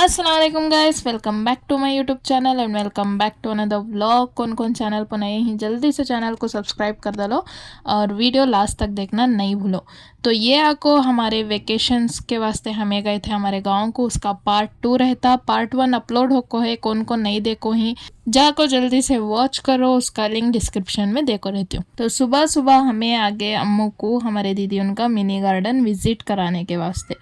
अस्सलाम वालेकुम guys, welcome back to my YouTube channel and welcome back to another vlog. कौन कौन channel पर नए हैं जल्दी से चैनल को सब्सक्राइब कर डालो और वीडियो लास्ट तक देखना नहीं भूलो। तो ये आपको हमारे वेकेशंस के वास्ते हमें गए थे हमारे गांव को, उसका पार्ट 2 रहता। पार्ट 1 अपलोड हो को है, कौन कौन नहीं देखो ही जाको जल्दी से वॉच करो, उसका लिंक डिस्क्रिप्शन में देखो रहती हूँ। तो सुबह सुबह हमें आगे अम्मू को हमारे दीदी उनका मिनी गार्डन विजिट कराने के वास्ते।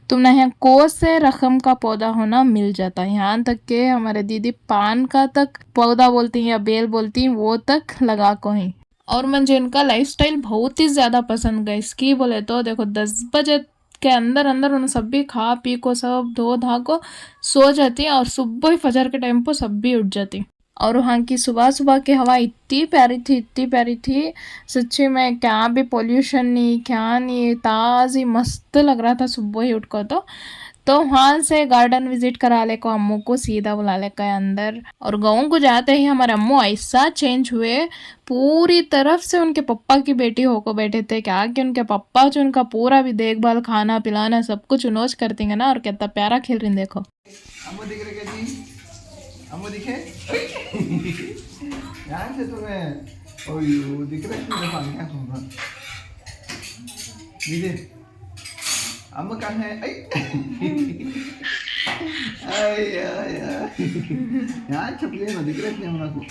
तुमने यहाँ को से रकम का पौधा होना मिल जाता है, यहाँ तक के हमारे दीदी पान का तक पौधा बोलती हैं या बेल बोलती हैं वो तक लगा को ही। और मुझे इनका लाइफस्टाइल बहुत ही ज़्यादा पसंद गई। इसकी बोले तो देखो 10 बजे के अंदर अंदर उन्हें सब भी खा पी को सब धो धा को सो जाती है और सुबह ही फजर के टाइम पर सब भी उठ जाती। और वहाँ की सुबह सुबह की हवा इतनी प्यारी थी, इतनी प्यारी थी सच्ची में। क्या भी पोल्यूशन नहीं, क्या नहीं, ताज़ी मस्त लग रहा था सुबह ही उठ को। तो वहाँ से गार्डन विजिट करा ले को अम्मू को सीधा बुला ले के अंदर। और गाँव को जाते ही हमारे अम्मू ऐसा चेंज हुए, पूरी तरफ से उनके पप्पा की बेटी होकर बैठे थे। क्या कि उनके पप्पा जो उनका पूरा भी देखभाल, खाना पिलाना सब कुछ उनोज करती है ना। और कितना प्यारा खेल रही देखो। अम्मू दिख रहे क्या जी? अम्मू दिखे? यहाँ से तुम्हें ओयो दिख रहे हैं पानी क्या तुम? दीदी अम्मू कहाँ है? यहाँ छपले ना दिख रहे थे हम लोग।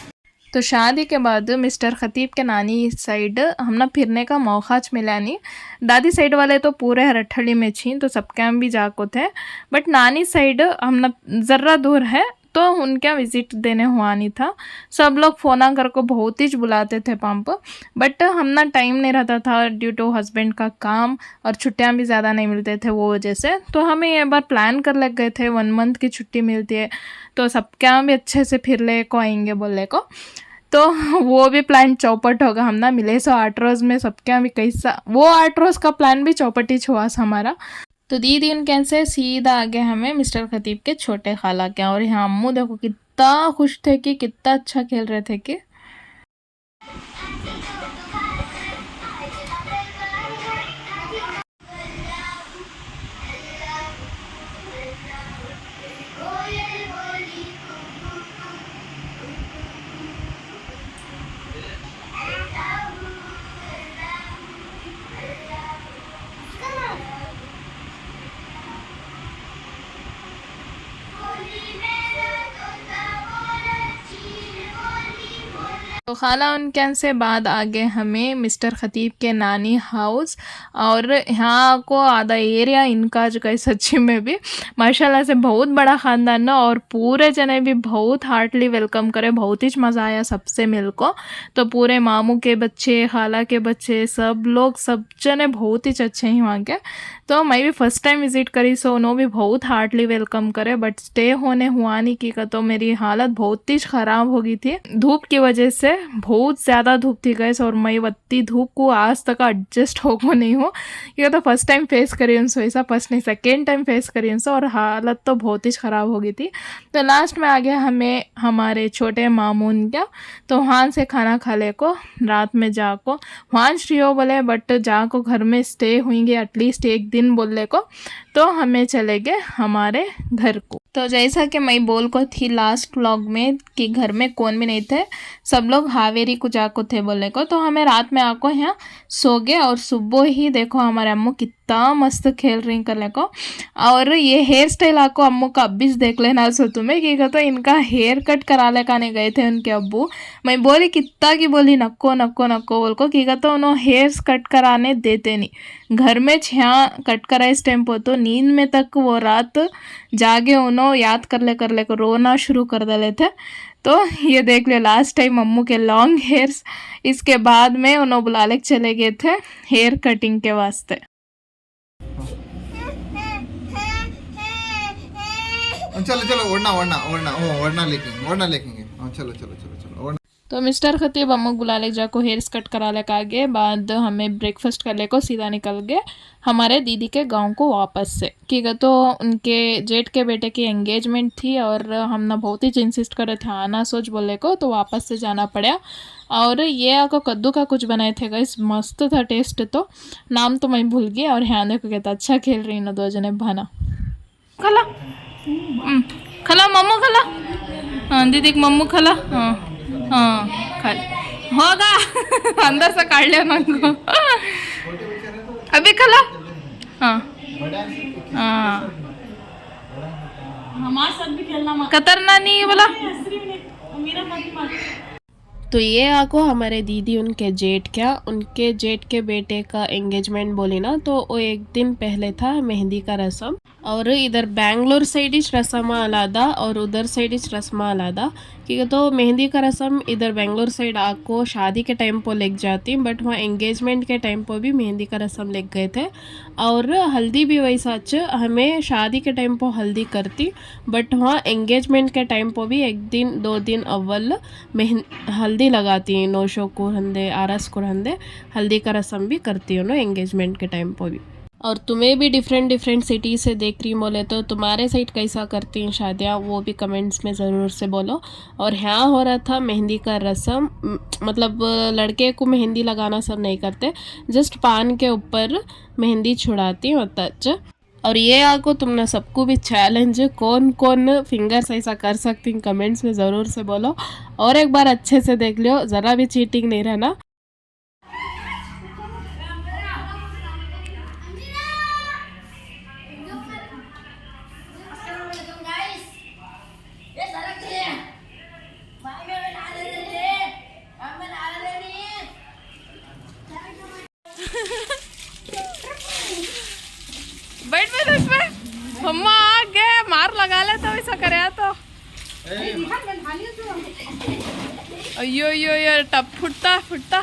तो शादी के बाद मिस्टर खतीब के नानी साइड हमने फिरने का मौका मिला नहीं। दादी साइड वाले तो पूरे हरठड़ी में छी तो सबके हम भी जाको थे, बट नानी साइड हमने ज़र्रा दूर है तो उनके विज़िट देने हुआ नहीं था। सब लोग फ़ोना कर को बहुत ही बुलाते थे पंप, बट हमना टाइम नहीं रहता था ड्यू टू हस्बैंड का काम और छुट्टियां भी ज़्यादा नहीं मिलते थे वो वजह से। तो हमें एक बार प्लान कर लग गए थे 1 मंथ की छुट्टी मिलती है तो सबके यहाँ भी अच्छे से फिर ले को आएंगे बोले को। तो वो भी प्लान चौपट होगा, हम ना मिले सो 8 रोज़ में सबके यहाँ भी कैसा वो 8 रोज़ का प्लान भी चौपट ही हुआ हमारा। तो दीदी उनके से सीधा आगे हमें मिस्टर खतीब के छोटे खाला के। और यहाँ अम्मू देखो कितना खुश थे कि कितना अच्छा खेल रहे थे कि। तो खाला उनके से बाद आगे हमें मिस्टर खतीब के नानी हाउस। और यहाँ को आधा एरिया इनका जो कहीं सच्ची में भी माशाल्लाह से बहुत बड़ा ख़ानदान ना। और पूरे जने भी बहुत हार्टली वेलकम करे, बहुत ही मज़ा आया सबसे मिल को। तो पूरे मामू के बच्चे, खाला के बच्चे, सब लोग सब जने बहुत ही अच्छे हैं वहाँ के। तो मैं भी फर्स्ट टाइम विज़िट करी सो उन्होंने भी बहुत हार्टली वेलकम करे, बट स्टे होने हुआ नहीं की का तो मेरी हालत बहुत ही ख़राब हो गई थी धूप की वजह से। बहुत ज़्यादा धूप थी गैस और मैं वत्ती धूप को आज तक एडजस्ट हो को नहीं हो। ये तो फर्स्ट टाइम फेस करी उनसे, ऐसा फर्स्ट नहीं सेकेंड टाइम फेस करी उनसे और हालत तो बहुत ही ख़राब हो गई थी। तो लास्ट में आ गया हमें हमारे छोटे मामून क्या। तो वहाँ से खाना खा ले को रात में जाको वहाँ श्रियो बोले, बट जाको घर में स्टे हुएंगे एटलीस्ट एक दिन बोलने को। तो हमें चले गए हमारे घर को। तो जैसा कि मैं बोल को थी लास्ट व्लॉग में कि घर में कौन भी नहीं थे, सब लोग हावेरी को जाको थे बोलने को। तो हमें रात में आको यहाँ सो गए और सुबह ही देखो हमारे अम्मू कितना मस्त खेल रही करने को। और ये हेयर स्टाइल आपको अम्मू का अभी देख लेना सो तुम्हें कि तो इनका हेयर कट करा ले काने गए थे उनके अब्बू। मैं बोली कितना की बोली नको नको नको बोल को कि तो उन्होंने हेयर्स कट कराने देते नहीं घर में। छः कट करा इस टाइम पर तो नींद में तक वो रात जागे उन्होंने याद कर ले को रोना शुरू कर डाले थे। तो ये देख ले लास्ट टाइम अम्मू के लॉन्ग हेयर्स, इसके बाद में उन्होंने बुलाले चले गए थे हेयर कटिंग के वास्ते। चलो चलो ओढ़ना ओढ़ना ओढ़ना ओढ़ना लेकेंगे चलो चलो चलो चलो ओढ़ना। तो मिस्टर खतीब अम्मू बुला ले जाको हेयर कट करा ले आगे बाद हमें ब्रेकफास्ट कर ले को सीधा निकल गए हमारे दीदी के गांव को वापस से। कि तो उनके जेठ के बेटे की एंगेजमेंट थी और हम ना बहुत ही इंसिस्ट कर रहे थे आना सोच बोले को, तो वापस से जाना पड़ा। और ये आपको कद्दू का कुछ बनाए थे गाइस, मस्त था टेस्ट, तो नाम तो मैं भूल गई। और यहाँ देखो कहता अच्छा खेल रही ना दो जने भाना खला खला मम्मू खला हाँ दीदी मम्मू खला हाँ हाँ खल होगा अंदर से काट लिया ना अभी खला हाँ हाँ हमारे साथ भी खेलना कतरना नहीं बोला मेरा मत तो ये आको हमारे दीदी उनके जेठ के बेटे का एंगेजमेंट बोली ना, तो वो एक दिन पहले था मेहंदी का रस्म। और इधर बेंगलोर साइड इस रस्म आलादा और उधर साइड इस रस्म आलादा, क्योंकि तो मेहंदी का रस्म इधर बेंगलोर साइड आपको शादी के टाइम पर लेक जाती, बट वहाँ एंगेजमेंट के टाइम पर भी मेहंदी का रस्म लेक गए थे। और हल्दी भी वैसा हमें शादी के टाइम पर हल्दी करती, बट वहाँ एंगेजमेंट के टाइम पर भी एक दिन 2 दिन अव्वल हल्दी लगाती, नोशो कुरहंदे आरस कुरहंदे हल्दी का रस्म भी करती हूँ ना एंगेजमेंट के टाइम पर भी। और तुम्हें भी डिफरेंट सिटी से देख रही बोले तो तुम्हारे साइड कैसा करती हैं शादियाँ, वो भी कमेंट्स में ज़रूर से बोलो। और यहाँ हो रहा था मेहंदी का रस्म, मतलब लड़के को मेहंदी लगाना सब नहीं करते, जस्ट पान के ऊपर मेहंदी छुड़ाती होता अच्छा। और ये आको तुमने सबको भी चैलेंज, कौन कौन फिंगर्स ऐसा कर सकती हैं कमेंट्स में ज़रूर से बोलो। और एक बार अच्छे से देख लियो, ज़रा भी चीटिंग नहीं रहना। बैठ बैठ इसमें मम्मा आ गए, मार लगा ले तो ऐसा करे तो अयो यो यो टप फुटता फुटता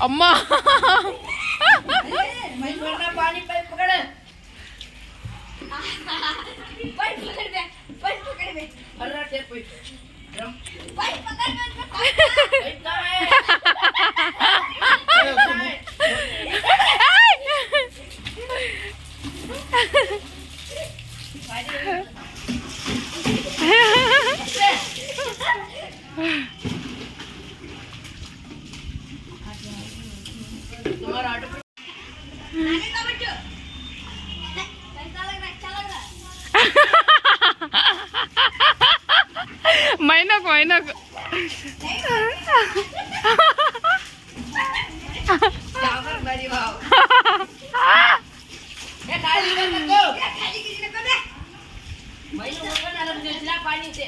अम्मा पानी पकड़ मैनक पानी से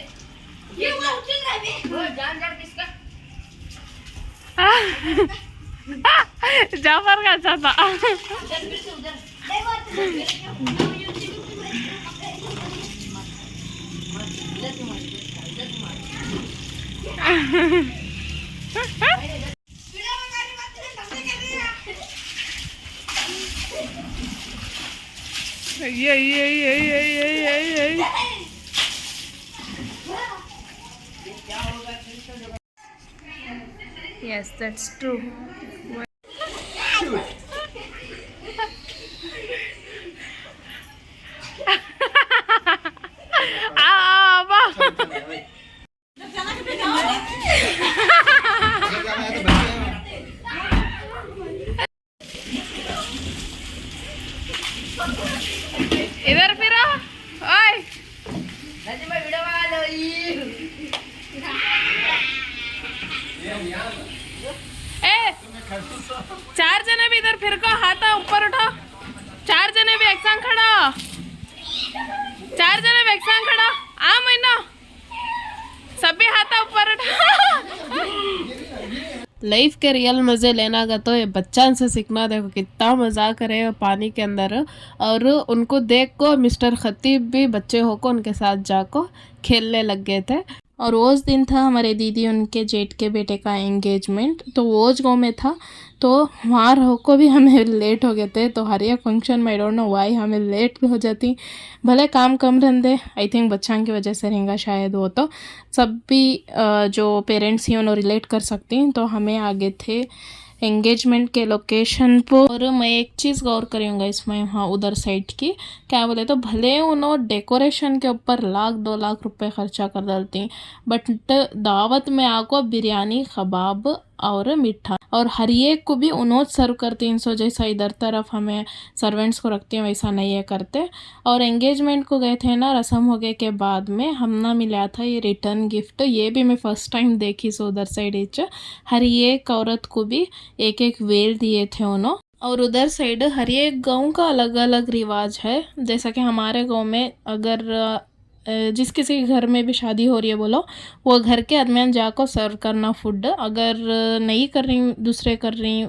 जाफर का अच्छा था ये yes that's true इधर फिरो ओए ए 4 जने भी इधर फिर को हाथ ऊपर उठा 4 जने भी एक संग खड़ा 4 जने भी एक संग खड़ा आ महीना सभी हाथ ऊपर उठा लाइफ के रियल मज़े लेना का तो ये बच्चन से सीखना। देखो कितना मज़ा करे पानी के अंदर, और उनको देख को मिस्टर खतीब भी बच्चे हो को उनके साथ जाको खेलने लग गए थे। और उस दिन था हमारे दीदी उनके जेठ के बेटे का एंगेजमेंट, तो वोज गाँव में था, तो वहाँ रहो को भी हमें लेट हो गए थे। तो हर एक फंक्शन में आई डोंट नो वाई हमें लेट हो जाती, भले काम कम रहते, आई थिंक बच्चों की वजह से रहेगा शायद वो। तो सब भी जो पेरेंट्स ही उन्होंने रिलेट कर सकती, तो हमें आगे थे एंगेजमेंट के लोकेशन पर। और मैं एक चीज़ गौर करूँगा इसमें, हाँ उधर साइड की क्या बोले तो भले उन्होंने डेकोरेशन के ऊपर 1-2 लाख रुपए खर्चा कर डालती, बट दावत में आको बिरयानी कबाब और मीठा, और हर एक को भी उन्होंने सर्व करते हैं। सो जैसा इधर तरफ हमें सर्वेंट्स को रखते हैं वैसा नहीं है करते। और एंगेजमेंट को गए थे ना, रस्म हो गए के बाद में हम ना मिला था ये रिटर्न गिफ्ट, ये भी मैं फर्स्ट टाइम देखी। सो उधर साइड इच हर एक औरत को भी एक एक वेल दिए थे उन्होंने। और उधर साइड हर एक गांव का अलग अलग रिवाज है। जैसा कि हमारे गांव में अगर जिस किसी के घर में भी शादी हो रही है बोलो, वो घर के आदमियान जाकर सर्व करना फूड। अगर नहीं कर रही, दूसरे कर रही,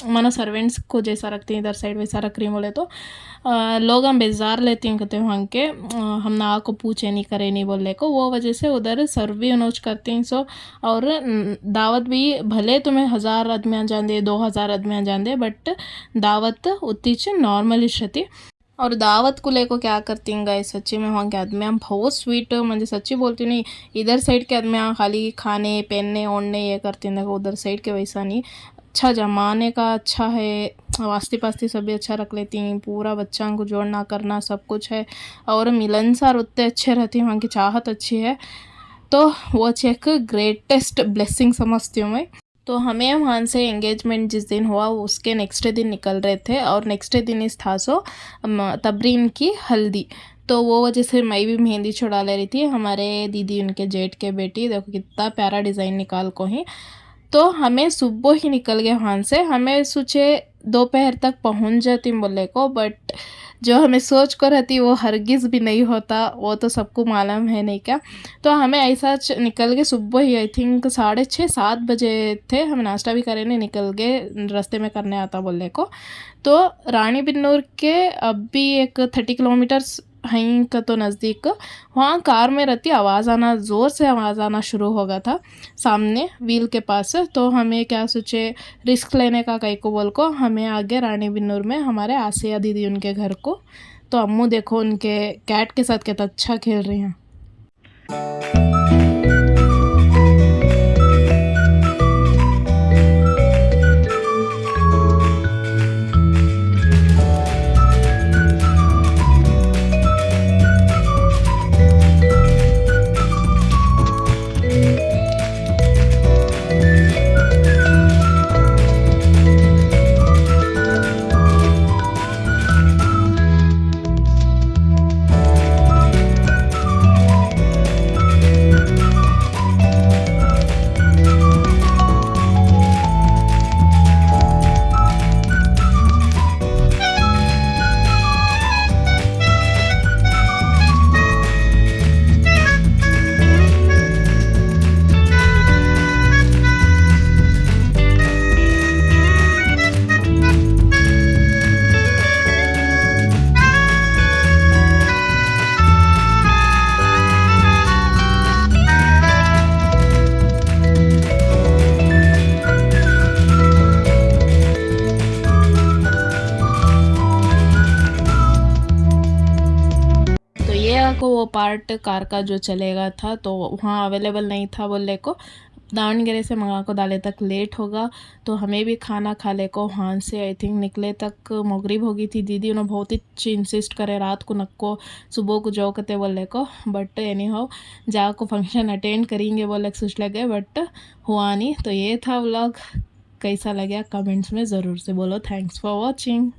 मानो सर्वेंट्स को जैसा रखती हैं इधर साइड वैसा रख रही बोले तो लोग हम बेजार लेते हैं, कहते हैं वहाँ के हम ना को पूछे नहीं करे नहीं बोलने को, वो वजह से उधर सर्व भी उन्होंने करते हैं। सो और दावत भी भले तुम्हें 1000 आदमियाँ जान दे, 2000 आदमियाँ जान दे, बट दावत उतनी नॉर्मलिश रहती। और दावत को लेको क्या करती हैं गाइस, सच्ची में वहाँ के आदमियाँ बहुत स्वीट, म्हणजे सच्ची बोलती नहीं। इधर साइड के आदमियाँ खाली खाने पहनने ओढ़ने ये करती हैं, देखो उधर साइड के वैसा नहीं। अच्छा जमाने का अच्छा है, वास्ती पास्ती सब भी अच्छा रख लेती हैं, पूरा बच्चों को जोड़ना करना सब कुछ है। और मिलनसार उतने अच्छे रहती हैं, वहाँ की चाहत अच्छी है। तो वो चेक ग्रेटेस्ट ब्लेसिंग समझती हूँ मैं। तो हमें वहाँ से एंगेजमेंट जिस दिन हुआ उसके नेक्स्ट दिन निकल रहे थे, और नेक्स्ट दिन इस था सो तबरीन की हल्दी। तो वो वजह से मैं भी मेहंदी छुड़ा ले रही थी। हमारे दीदी उनके जेठ के बेटी, देखो कितना प्यारा डिज़ाइन निकाल को ही। तो हमें सुबह ही निकल गए वहाँ से, हमें सोचे दोपहर तक पहुँच जाती बोले को, बट जो हमें सोच कर रहती वो हरगिज़ भी नहीं होता, वो तो सबको मालूम है नहीं क्या। तो हमें ऐसा निकल गए सुबह ही, आई थिंक 6:30-7 बजे थे। हम नाश्ता भी करे नहीं, निकल गए रास्ते में करने आता बोलने को। तो रानी बिन्नूर के अब भी एक 30 किलोमीटर्स हैं का तो नज़दीक, वहाँ कार में रहती आवाज़ आना, ज़ोर से आवाज़ आना शुरू हो गया था सामने व्हील के पास। तो हमें क्या सोचे रिस्क लेने का कई को बोल को हमें आगे रानी बिन्नूर में हमारे आसिया दीदी उनके घर को। तो अम्मू देखो उनके कैट के साथ कितना अच्छा खेल रही हैं। को वो पार्ट कार का जो चलेगा था तो वहाँ अवेलेबल नहीं था बोलने को, दावणगेरे से मंगा को डाले तक लेट होगा। तो हमें भी खाना खा ले को वहाँ से आई थिंक निकले तक मगरिब हो गई थी। दीदी उन्होंने बहुत ही इंसिस्ट करे रात को नक्को सुबह को जाओ कहते बोले को, बट एनी हाउ जा को फंक्शन अटेंड करेंगे बोले सोच लगे, बट हुआ नहीं। तो ये था व्लॉग, कैसा लगा कमेंट्स में ज़रूर से बोलो। Thanks for watching.